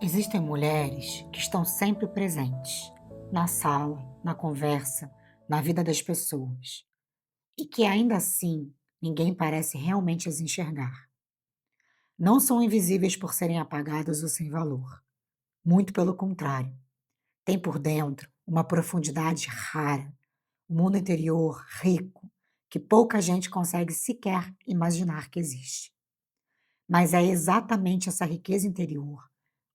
Existem mulheres que estão sempre presentes, na sala, na conversa, na vida das pessoas, e que ainda assim ninguém parece realmente as enxergar. Não são invisíveis por serem apagadas ou sem valor. Muito pelo contrário, tem por dentro uma profundidade rara, um mundo interior rico, que pouca gente consegue sequer imaginar que existe. Mas é exatamente essa riqueza interior,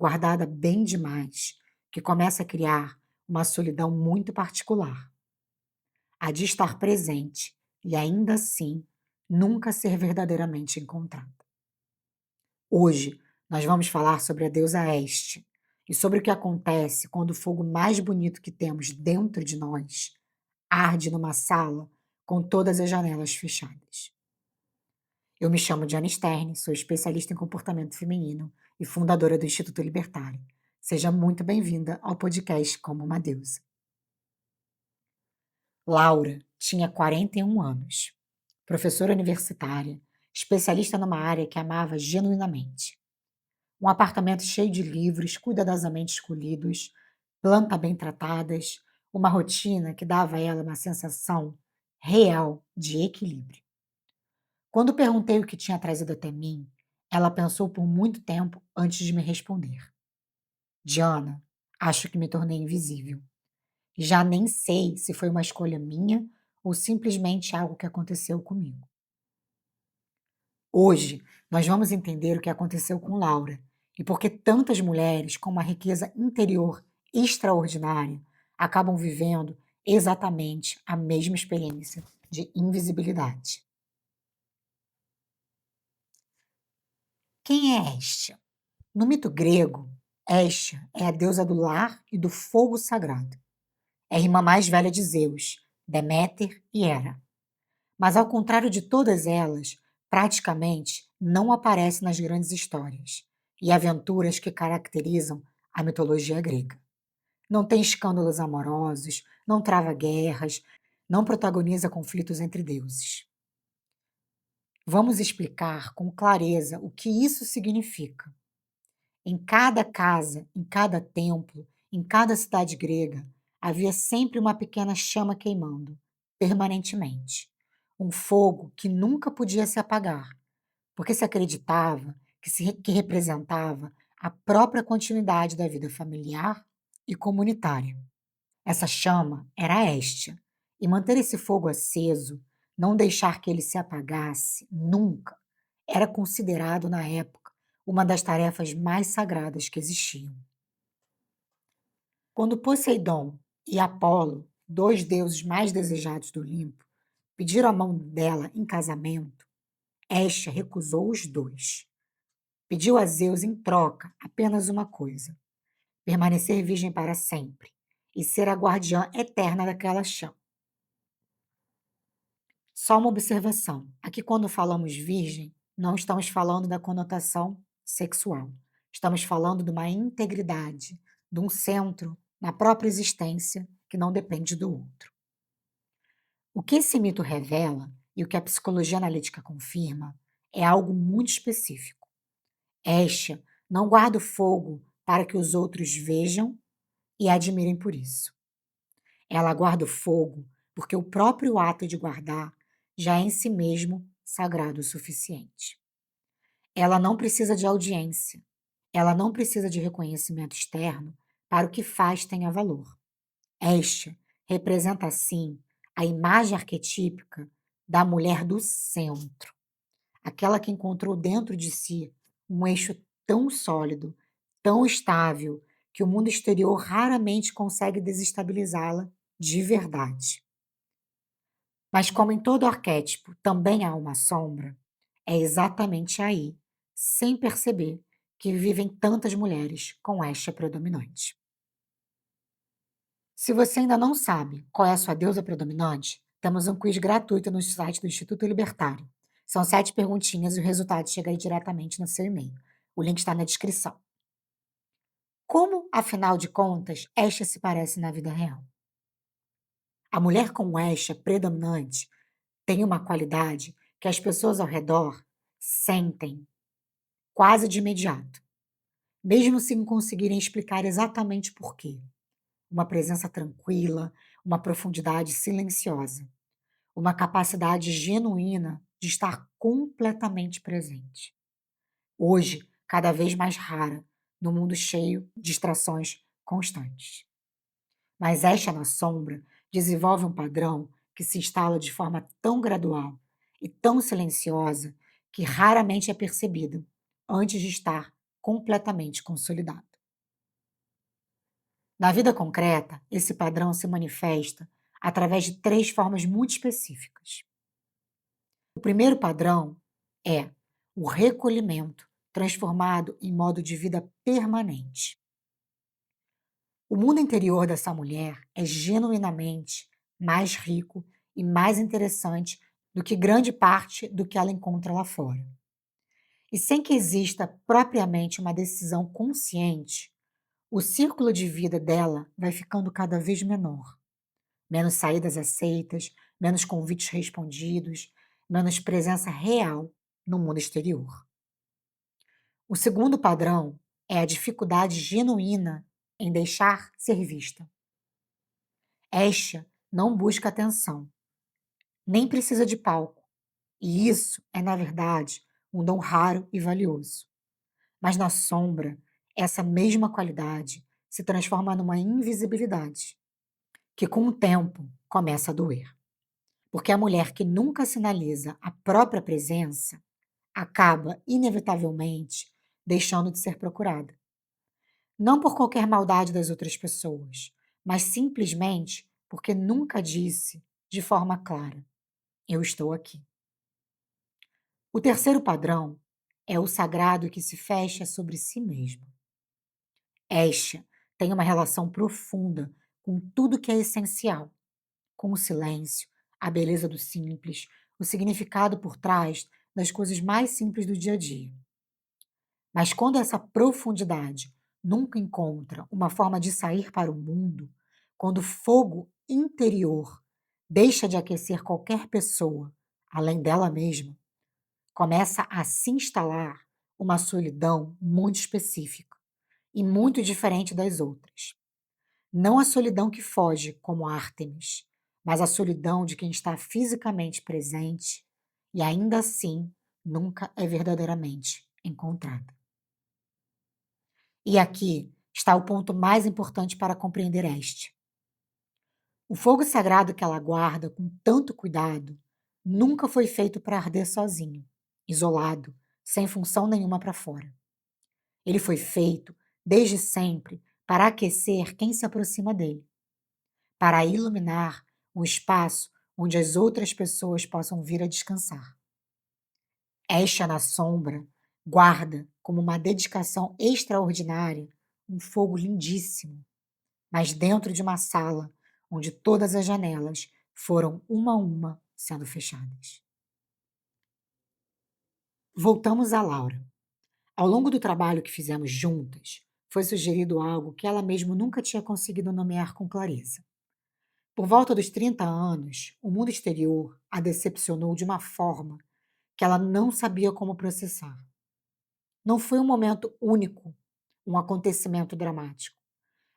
guardada bem demais, que começa a criar uma solidão muito particular. A de estar presente e ainda assim nunca ser verdadeiramente encontrada. Hoje nós vamos falar sobre a deusa Este e sobre o que acontece quando o fogo mais bonito que temos dentro de nós arde numa sala com todas as janelas fechadas. Eu me chamo Diana Stern, sou especialista em comportamento feminino e fundadora do Instituto Libertário. Seja muito bem-vinda ao podcast Como uma Deusa. Laura tinha 41 anos, professora universitária, especialista numa área que amava genuinamente. Um apartamento cheio de livros cuidadosamente escolhidos, plantas bem tratadas, uma rotina que dava a ela uma sensação real de equilíbrio. Quando perguntei o que tinha trazido até mim, ela pensou por muito tempo antes de me responder. Diana, acho que me tornei invisível. Já nem sei se foi uma escolha minha ou simplesmente algo que aconteceu comigo. Hoje, nós vamos entender o que aconteceu com Laura e por que tantas mulheres com uma riqueza interior extraordinária acabam vivendo exatamente a mesma experiência de invisibilidade. Quem é Hestia? No mito grego, Hestia é a deusa do lar e do fogo sagrado. É a irmã mais velha de Zeus, Deméter e Hera. Mas, ao contrário de todas elas, praticamente não aparece nas grandes histórias e aventuras que caracterizam a mitologia grega. Não tem escândalos amorosos, não trava guerras, não protagoniza conflitos entre deuses. Vamos explicar com clareza o que isso significa. Em cada casa, em cada templo, em cada cidade grega, havia sempre uma pequena chama queimando, permanentemente. Um fogo que nunca podia se apagar, porque se acreditava que representava a própria continuidade da vida familiar e comunitária. Essa chama era a Hestia, e manter esse fogo aceso, não deixar que ele se apagasse nunca, era considerado na época uma das tarefas mais sagradas que existiam. Quando Poseidon e Apolo, dois deuses mais desejados do Olimpo, pediram a mão dela em casamento, Hestia recusou os dois. Pediu a Zeus em troca apenas uma coisa: permanecer virgem para sempre e ser a guardiã eterna daquela chama. Só uma observação: aqui, quando falamos virgem, não estamos falando da conotação sexual. Estamos falando de uma integridade, de um centro na própria existência que não depende do outro. O que esse mito revela e o que a psicologia analítica confirma é algo muito específico. Estia não guarda o fogo para que os outros vejam e a admirem por isso. Ela guarda o fogo porque o próprio ato de guardar já é em si mesmo sagrado o suficiente. Ela não precisa de audiência, ela não precisa de reconhecimento externo para o que faz tenha valor. Esta representa, assim, a imagem arquetípica da mulher do centro, aquela que encontrou dentro de si um eixo tão sólido, tão estável, que o mundo exterior raramente consegue desestabilizá-la de verdade. Mas, como em todo arquétipo também há uma sombra, é exatamente aí, sem perceber, que vivem tantas mulheres com esta predominante. Se você ainda não sabe qual é a sua deusa predominante, temos um quiz gratuito no site do Instituto Libertário. São 7 perguntinhas e o resultado chega aí diretamente no seu e-mail. O link está na descrição. Como, afinal de contas, esta se parece na vida real? A mulher com esta predominante tem uma qualidade que as pessoas ao redor sentem quase de imediato. mesmo sem conseguirem explicar exatamente por quê. Uma presença tranquila, uma profundidade silenciosa, uma capacidade genuína de estar completamente presente. Hoje, cada vez mais rara, no mundo cheio de distrações constantes. Mas esta na sombra desenvolve um padrão que se instala de forma tão gradual e tão silenciosa que raramente é percebido antes de estar completamente consolidado. Na vida concreta, esse padrão se manifesta através de três formas muito específicas. O primeiro padrão é o recolhimento, transformado em modo de vida permanente. O mundo interior dessa mulher é genuinamente mais rico e mais interessante do que grande parte do que ela encontra lá fora. E sem que exista propriamente uma decisão consciente, o círculo de vida dela vai ficando cada vez menor. Menos saídas aceitas, menos convites respondidos, menos presença real no mundo exterior. O segundo padrão é a dificuldade genuína em deixar ser vista. Esta não busca atenção, nem precisa de palco, e isso é, na verdade, um dom raro e valioso. Mas na sombra, essa mesma qualidade se transforma numa invisibilidade, que com o tempo começa a doer. Porque a mulher que nunca sinaliza a própria presença acaba, inevitavelmente, deixando de ser procurada. Não por qualquer maldade das outras pessoas, mas simplesmente porque nunca disse de forma clara: eu estou aqui. O terceiro padrão é o sagrado que se fecha sobre si mesmo. Esta tem uma relação profunda com tudo que é essencial, com o silêncio, a beleza do simples, o significado por trás das coisas mais simples do dia a dia. Mas quando essa profundidade nunca encontra uma forma de sair para o mundo, quando o fogo interior deixa de aquecer qualquer pessoa além dela mesma, começa a se instalar uma solidão muito específica e muito diferente das outras. Não a solidão que foge, como Ártemis, mas a solidão de quem está fisicamente presente e ainda assim nunca é verdadeiramente encontrada. E aqui está o ponto mais importante para compreender este. O fogo sagrado que ela guarda com tanto cuidado nunca foi feito para arder sozinho, isolado, sem função nenhuma para fora. Ele foi feito, desde sempre, para aquecer quem se aproxima dele, para iluminar um espaço onde as outras pessoas possam vir a descansar. Esta na sombra guarda, como uma dedicação extraordinária, um fogo lindíssimo, mas dentro de uma sala onde todas as janelas foram uma a uma sendo fechadas. Voltamos a Laura. Ao longo do trabalho que fizemos juntas, foi sugerido algo que ela mesma nunca tinha conseguido nomear com clareza. Por volta dos 30 anos, o mundo exterior a decepcionou de uma forma que ela não sabia como processar. Não foi um momento único, um acontecimento dramático,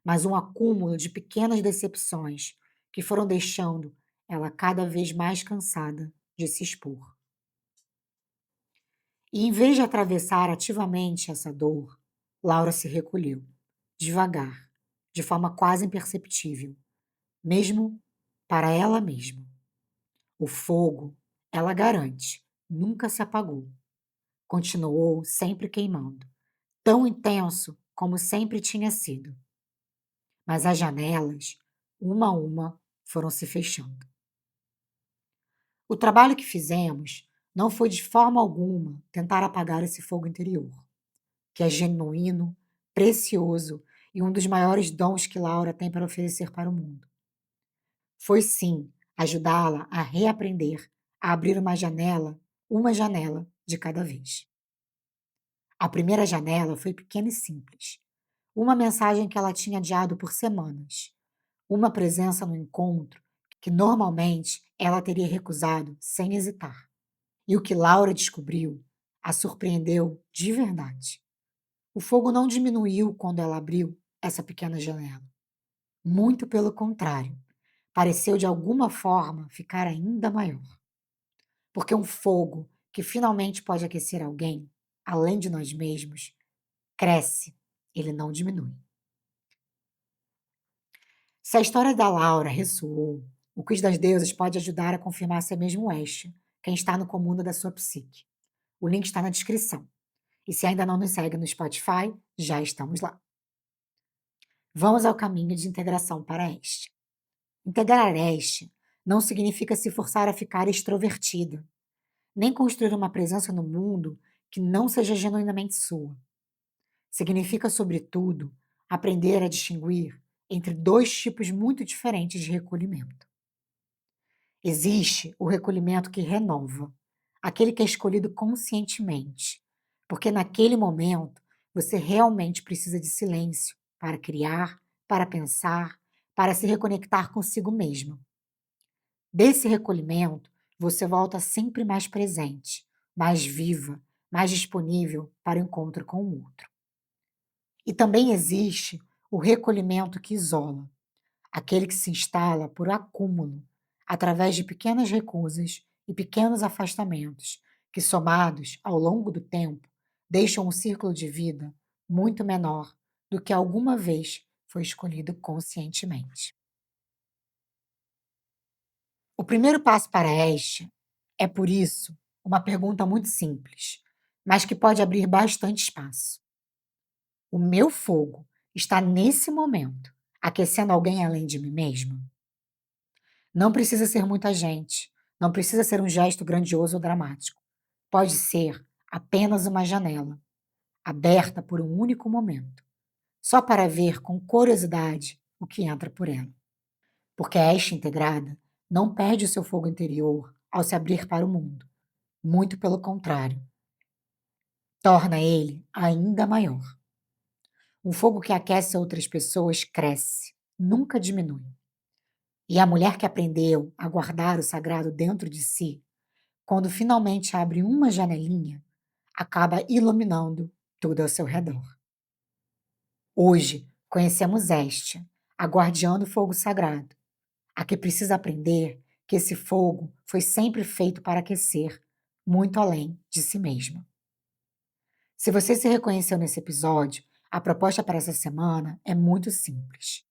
mas um acúmulo de pequenas decepções que foram deixando ela cada vez mais cansada de se expor. E em vez de atravessar ativamente essa dor, Laura se recolheu, devagar, de forma quase imperceptível, mesmo para ela mesma. O fogo, ela garante, nunca se apagou. Continuou sempre queimando, tão intenso como sempre tinha sido. Mas as janelas, uma a uma, foram se fechando. O trabalho que fizemos não foi de forma alguma tentar apagar esse fogo interior, que é genuíno, precioso e um dos maiores dons que Laura tem para oferecer para o mundo. Foi sim ajudá-la a reaprender a abrir uma janela de cada vez. A primeira janela foi pequena e simples. Uma mensagem que ela tinha adiado por semanas. Uma presença no encontro que normalmente ela teria recusado sem hesitar. E o que Laura descobriu a surpreendeu de verdade. O fogo não diminuiu quando ela abriu essa pequena janela. Muito pelo contrário, pareceu de alguma forma ficar ainda maior. Porque um fogo que finalmente pode aquecer alguém, além de nós mesmos, cresce, ele não diminui. Se a história da Laura ressoou, o Quiz das Deusas pode ajudar a confirmar ser mesmo este, quem está no comando da sua psique. O link está na descrição. E se ainda não nos segue no Spotify, já estamos lá. Vamos ao caminho de integração para este. Integrar este não significa se forçar a ficar extrovertida, nem construir uma presença no mundo que não seja genuinamente sua. Significa, sobretudo, aprender a distinguir entre dois tipos muito diferentes de recolhimento. Existe o recolhimento que renova, aquele que é escolhido conscientemente, porque naquele momento você realmente precisa de silêncio para criar, para pensar, para se reconectar consigo mesmo. Desse recolhimento, você volta sempre mais presente, mais viva, mais disponível para o encontro com o outro. E também existe o recolhimento que isola, aquele que se instala por acúmulo, através de pequenas recusas e pequenos afastamentos, que somados ao longo do tempo deixam um círculo de vida muito menor do que alguma vez foi escolhido conscientemente. O primeiro passo para este é, por isso, uma pergunta muito simples, mas que pode abrir bastante espaço. O meu fogo está nesse momento aquecendo alguém além de mim mesma? Não precisa ser muita gente, não precisa ser um gesto grandioso ou dramático. Pode ser apenas uma janela, aberta por um único momento, só para ver com curiosidade o que entra por ela. Porque a esta integrada não perde o seu fogo interior ao se abrir para o mundo. Muito pelo contrário, torna ele ainda maior. Um fogo que aquece outras pessoas cresce, nunca diminui. E a mulher que aprendeu a guardar o sagrado dentro de si, quando finalmente abre uma janelinha, acaba iluminando tudo ao seu redor. Hoje, conhecemos Estia, a guardiã do fogo sagrado, a que precisa aprender que esse fogo foi sempre feito para aquecer, muito além de si mesma. Se você se reconheceu nesse episódio, a proposta para essa semana é muito simples.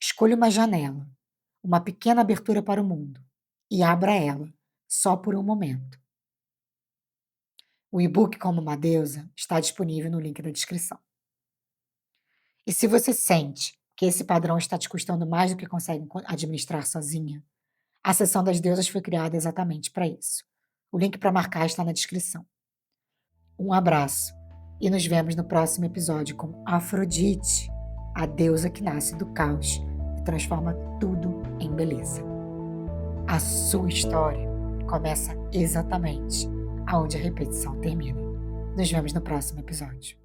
Escolha uma janela, uma pequena abertura para o mundo, e abra ela, só por um momento. O e-book Como uma Deusa está disponível no link da descrição. E se você sente que esse padrão está te custando mais do que consegue administrar sozinha, a Sessão das Deusas foi criada exatamente para isso. O link para marcar está na descrição. Um abraço e nos vemos no próximo episódio com Afrodite, a deusa que nasce do caos e transforma tudo em beleza. A sua história começa exatamente aonde a repetição termina. Nos vemos no próximo episódio.